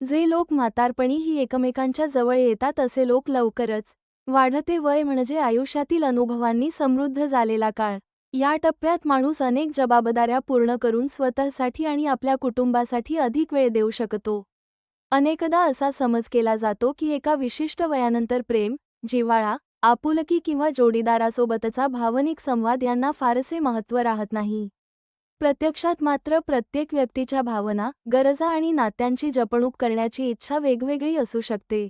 जे लोक म्हातारपणी ही एकमेकांच्या जवळ येतात असे लोक लवकरच. वाढते वय म्हणजे आयुष्यातील अनुभवांनी समृद्ध झालेला काळ. या टप्प्यात माणूस अनेक जबाबदाऱ्या पूर्ण करून स्वतःसाठी आणि आपल्या कुटुंबासाठी अधिक वेळ देऊ शकतो. अनेकदा असा समज केला जातो की एका विशिष्ट वयानंतर प्रेम, जिव्हाळा, आपुलकी किंवा जोडीदारासोबतचा भावनिक संवाद यांना फारसे महत्त्व राहत नाही. प्रत्यक्षात मात्र प्रत्येक व्यक्तीच्या भावना, गरजा आणि नात्यांची जपणूक करण्याची इच्छा वेगवेगळी असू शकते.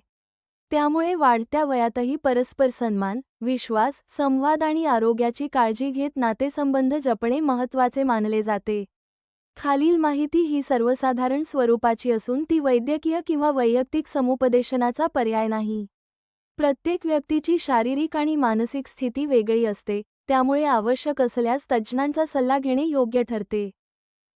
त्यामुळे वाढत्या वयातही परस्पर सन्मान, विश्वास, संवाद आणि आरोग्याची काळजी घेत नातेसंबंध जपणे महत्त्वाचे मानले जाते. खालील माहिती ही सर्वसाधारण स्वरूपाची असून ती वैद्यकीय किंवा वैयक्तिक समुपदेशनाचा पर्याय नाही. प्रत्येक व्यक्तीची शारीरिक आणि मानसिक स्थिती वेगळी असते, त्यामुळे आवश्यक असल्यास तज्ज्ञांचा सल्ला घेणे योग्य ठरते.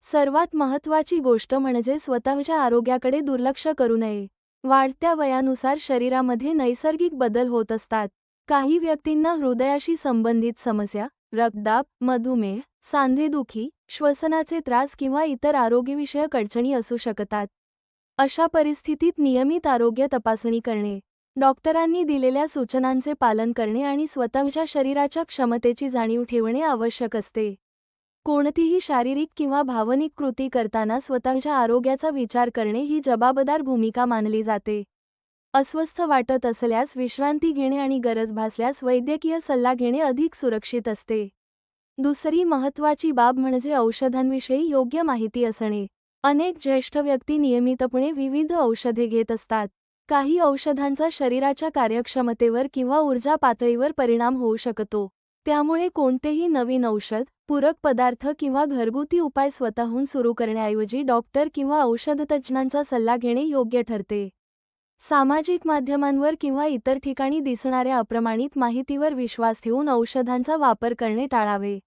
सर्वात महत्त्वाची गोष्ट म्हणजे स्वतःच्या आरोग्याकडे दुर्लक्ष करू नये. वाढत्या वयानुसार शरीरामध्ये नैसर्गिक बदल होत असतात. काही व्यक्तींना हृदयाशी संबंधित समस्या, रक्तदाब, मधुमेह, सांधेदुखी, श्वसनाचे त्रास किंवा इतर आरोग्यविषयक अडचणी असू शकतात. अशा परिस्थितीत नियमित आरोग्य तपासणी करणे, डॉक्टरांनी दिलेल्या सूचनांचे पालन करणे आणि स्वतःच्या शरीराच्या क्षमतेची जाणीव ठेवणे आवश्यक असते. कोणतीही शारीरिक किंवा भावनिक कृती करताना स्वतःच्या आरोग्याचा विचार करणे ही जबाबदार भूमिका मानली जाते. अस्वस्थ वाटत असल्यास विश्रांती घेणे आणि गरज भासल्यास वैद्यकीय सल्ला घेणे अधिक सुरक्षित असते. दुसरी महत्त्वाची बाब म्हणजे औषधांविषयी योग्य माहिती असणे. अनेक ज्येष्ठ व्यक्ती नियमितपणे विविध औषधे घेत असतात. काही औषधांचा शरीराच्या कार्यक्षमतेवर किंवा ऊर्जा पातळीवर परिणाम होऊ शकतो. त्यामुळे कोणतेही नवीन औषध, पूरक पदार्थ किंवा घरगुती उपाय स्वतःहून सुरू करण्याऐवजी डॉक्टर किंवा औषधतज्ज्ञांचा सल्ला घेणे योग्य ठरते. सामाजिक माध्यमांवर किंवा इतर ठिकाणी दिसणाऱ्या अप्रमाणित माहितीवर विश्वास ठेवून औषधांचा वापर करणे टाळावे.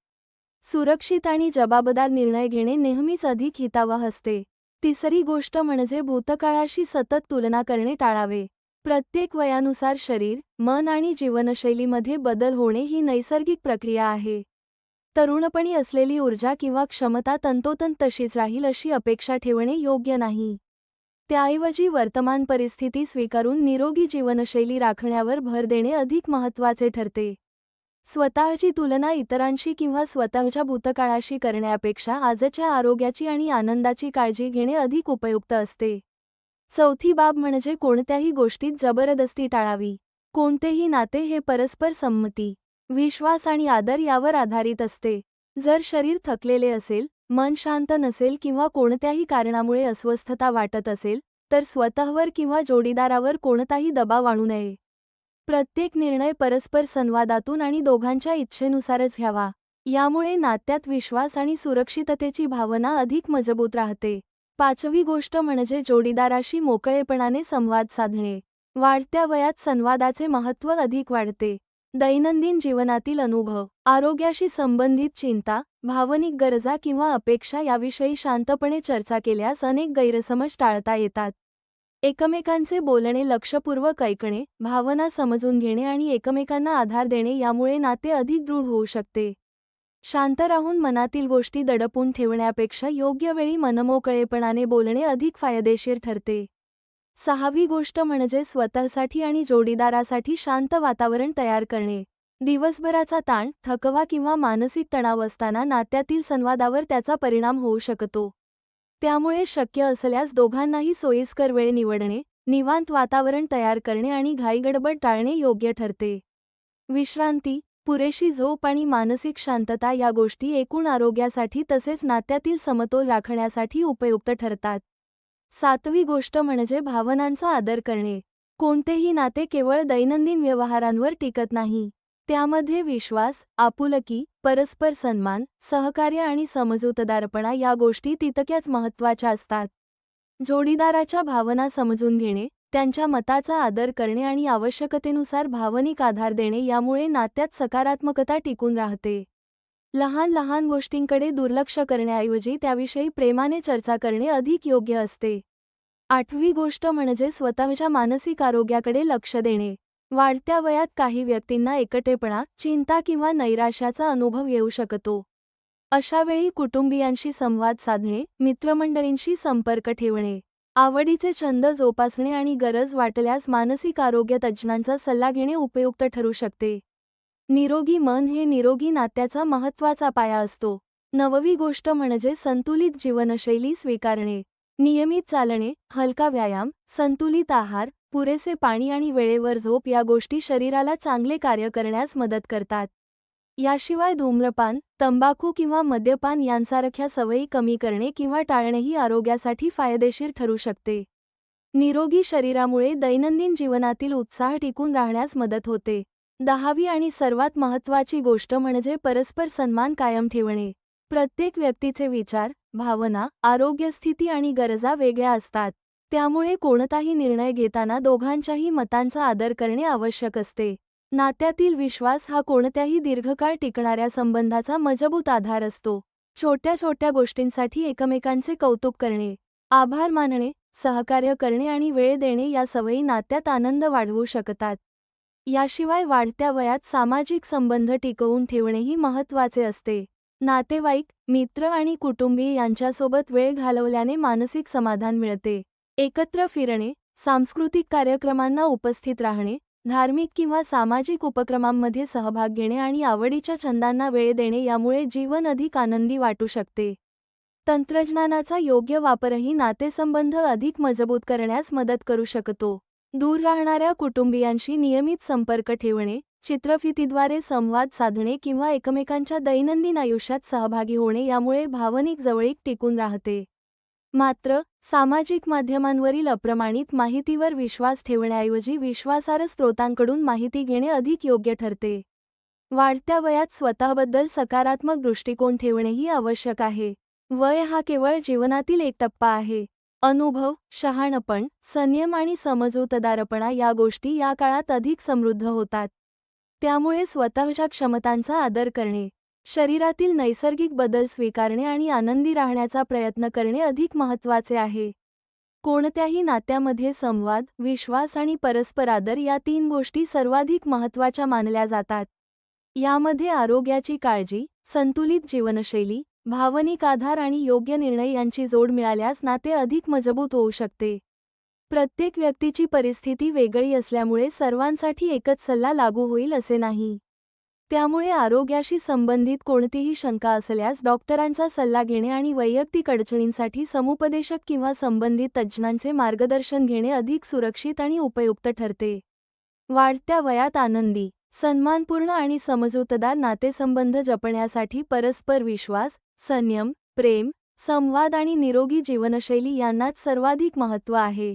सुरक्षित आणि जबाबदार निर्णय घेणे नेहमीच अधिक हितावह असते. तिसरी गोष्ट म्हणजे भूतकाळाशी सतत तुलना करणे टाळावे. प्रत्येक वयानुसार शरीर, मन आणि जीवनशैलीमध्ये बदल होणे ही नैसर्गिक प्रक्रिया आहे. तरुणपणी असलेली ऊर्जा किंवा क्षमता तंतोतंत तशीच राहील अशी अपेक्षा ठेवणे योग्य नाही. त्याऐवजी वर्तमान परिस्थिती स्वीकारून निरोगी जीवनशैली राखण्यावर भर देणे अधिक महत्त्वाचे ठरते. स्वतःची तुलना इतरांशी किंवा स्वतःच्या भूतकाळाशी करण्यापेक्षा आजच्या आरोग्याची आणि आनंदाची काळजी घेणे अधिक उपयुक्त असते. चौथी बाब म्हणजे कोणत्याही गोष्टीत जबरदस्ती टाळावी. कोणतेही नाते हे परस्पर संमती, विश्वास आणि आदर यावर आधारित असते. जर शरीर थकलेले असेल, मन शांत नसेल किंवा कोणत्याही कारणामुळे अस्वस्थता वाटत असेल, तर स्वतःवर किंवा जोडीदारावर कोणताही दबाव आणू नये. प्रत्येक निर्णय परस्पर संवादातून आणि दोघांच्या इच्छेनुसारच घ्यावा. यामुळे नात्यात विश्वास आणि सुरक्षिततेची भावना अधिक मजबूत राहते. पाचवी गोष्ट म्हणजे जोडीदाराशी मोकळेपणाने संवाद साधणे. वाढत्या वयात संवादाचे महत्त्व अधिक वाढते. दैनंदिन जीवनातील अनुभव, आरोग्याशी संबंधित चिंता, भावनिक गरजा किंवा अपेक्षा याविषयी शांतपणे चर्चा केल्यास अनेक गैरसमज टाळता येतात. एकमेकांचे बोलणे लक्षपूर्वक ऐकणे, भावना समजून घेणे आणि एकमेकांना आधार देणे यामुळे नाते अधिक दृढ होऊ शकते. शांत राहून मनातील गोष्टी दडपून ठेवण्यापेक्षा योग्य वेळी मनमोकळेपणाने बोलणे अधिक फायदेशीर ठरते. सहावी गोष्ट म्हणजे स्वतःसाठी आणि जोडीदारासाठी शांत वातावरण तयार करणे. दिवसभराचा ताण, थकवा किंवा मानसिक तणाव असताना नात्यातील संवादावर त्याचा परिणाम होऊ शकतो. त्यामुळे शक्य असल्यास दोघांनाही सोयीस्कर वेळ निवडणे, निवांत वातावरण तयार करणे आणि घाईगडबड टाळणे योग्य ठरते. विश्रांती, पुरेशी झोप आणि मानसिक शांतता या गोष्टी एकूण आरोग्यासाठी तसेच नात्यातील समतोल राखण्यासाठी उपयुक्त ठरतात. सातवी गोष्ट म्हणजे भावनांचा आदर करणे. कोणतेही नाते केवळ दैनंदिन व्यवहारांवर टिकत नाही. त्यामध्ये विश्वास, आपुलकी, परस्पर सन्मान, सहकार्य आणि समजूतदारपणा या गोष्टी तितक्याच महत्त्वाच्या असतात. जोडीदाराच्या भावना समजून घेणे, त्यांच्या मताचा आदर करणे आणि आवश्यकतेनुसार भावनिक आधार देणे यामुळे नात्यात सकारात्मकता टिकून राहते. लहान लहान गोष्टींकडे दुर्लक्ष करण्याऐवजी त्याविषयी प्रेमाने चर्चा करणे अधिक योग्य असते. आठवी गोष्ट म्हणजे स्वतःच्या मानसिक आरोग्याकडे लक्ष देणे. वाढत्या वयात काही व्यक्तींना एकटेपणा, चिंता किंवा नैराश्याचा अनुभव येऊ शकतो. अशावेळी कुटुंबियांशी संवाद साधणे, मित्रमंडळींशी संपर्क ठेवणे आवडीचे छंद जोपासणे आणि गरज वाटल्यास मानसिक आरोग्य तज्ज्ञांचा सल्ला घेणे उपयुक्त ठरू शकते. निरोगी मन हे निरोगी नात्याचा महत्त्वाचा पाया असतो. नववी गोष्ट म्हणजे संतुलित जीवनशैली स्वीकारणे. नियमित चालणे, हलका व्यायाम, संतुलित आहार, पुरेसे पाणी आणि वेळेवर झोप या गोष्टी शरीराला चांगले कार्य करण्यास मदत करतात. याशिवाय धूम्रपान, तंबाखू किंवा मद्यपान यांसारख्या सवयी कमी करणे किंवा टाळणेही आरोग्यासाठी फायदेशीर ठरू शकते. निरोगी शरीरामुळे दैनंदिन जीवनातील उत्साह टिकून राहण्यास मदत होते. 10वी आणि सर्वात महत्त्वाची गोष्ट म्हणजे परस्पर सन्मान कायम ठेवणे. प्रत्येक व्यक्तीचे विचार, भावना, आरोग्यस्थिती आणि गरजा वेगळ्या असतात. त्यामुळे कोणताही निर्णय घेताना दोघांच्याही मतांचा आदर करणे आवश्यक असते. नात्यातील विश्वास हा कोणत्याही दीर्घकाळ टिकणाऱ्या संबंधाचा मजबूत आधार असतो. छोट्या छोट्या गोष्टींसाठी एकमेकांचे कौतुक करणे, आभार मानणे, सहकार्य करणे आणि वेळ देणे या सवयी नात्यात आनंद वाढवू शकतात. याशिवाय वाढत्या वयात सामाजिक संबंध टिकवून ठेवणेही महत्त्वाचे असते. नातेवाईक, मित्र आणि कुटुंबीय यांच्यासोबत वेळ घालवल्याने मानसिक समाधान मिळते. एकत्र फिरणे, सांस्कृतिक कार्यक्रमांना उपस्थित राहणे, धार्मिक किंवा सामाजिक उपक्रमांमध्ये सहभाग घेणे आणि आवडीच्या छंदांना वेळ देणे यामुळे जीवन अधिक आनंदी वाटू शकते. तंत्रज्ञानाचा योग्य वापरही नातेसंबंध अधिक मजबूत करण्यास मदत करू शकतो. दूर राहणाऱ्या कुटुंबियांशी नियमित संपर्क ठेवणे, चित्रफितीद्वारे संवाद साधणे किंवा एकमेकांच्या दैनंदिन आयुष्यात सहभागी होणे यामुळे भावनिक जवळीक टिकून राहते. मात्र, सामाजिक माध्यमांवरील अप्रमाणित माहितीवर विश्वास ठेवण्याऐवजी विश्वासार्ह स्रोतांकडून माहिती घेणे अधिक योग्य ठरते. वाढत्या वयात स्वतःबद्दल सकारात्मक दृष्टिकोन ठेवणेही आवश्यक आहे. वय हा केवळ जीवनातील एक टप्पा आहे. अनुभव, शहाणपण, संयम आणि समजूतदारपणा या गोष्टी या काळात अधिक समृद्ध होतात. त्यामुळे स्वतःच्या क्षमतांचा आदर करणे, शरीरातील नैसर्गिक बदल स्वीकारणे आणि आनंदी राहण्याचा प्रयत्न करणे अधिक महत्त्वाचे आहे. कोणत्याही नात्यामध्ये संवाद, विश्वास आणि परस्पर आदर या 3 गोष्टी सर्वाधिक महत्त्वाच्या मानल्या जातात. यामध्ये आरोग्याची काळजी, संतुलित जीवनशैली, भावनिक आधार आणि योग्य निर्णय यांची जोड मिळाल्यास नाते अधिक मजबूत होऊ शकते. प्रत्येक व्यक्तीची परिस्थिती वेगळी असल्यामुळे सर्वांसाठी एकच सल्ला लागू होईल असे नाही. त्यामुळे आरोग्याशी संबंधित कोणतीही शंका असल्यास डॉक्टरांचा सल्ला घेणे आणि वैयक्तिक अडचणींसाठी समुपदेशक किंवा संबंधित तज्ज्ञांचे मार्गदर्शन घेणे अधिक सुरक्षित आणि उपयुक्त ठरते. वाढत्या वयात आनंदी, सन्मानपूर्ण आणि समजूतदार नातेसंबंध जपण्यासाठी परस्पर विश्वास, संयम, प्रेम, संवाद आणि निरोगी जीवनशैली यांनाच सर्वाधिक महत्त्व आहे.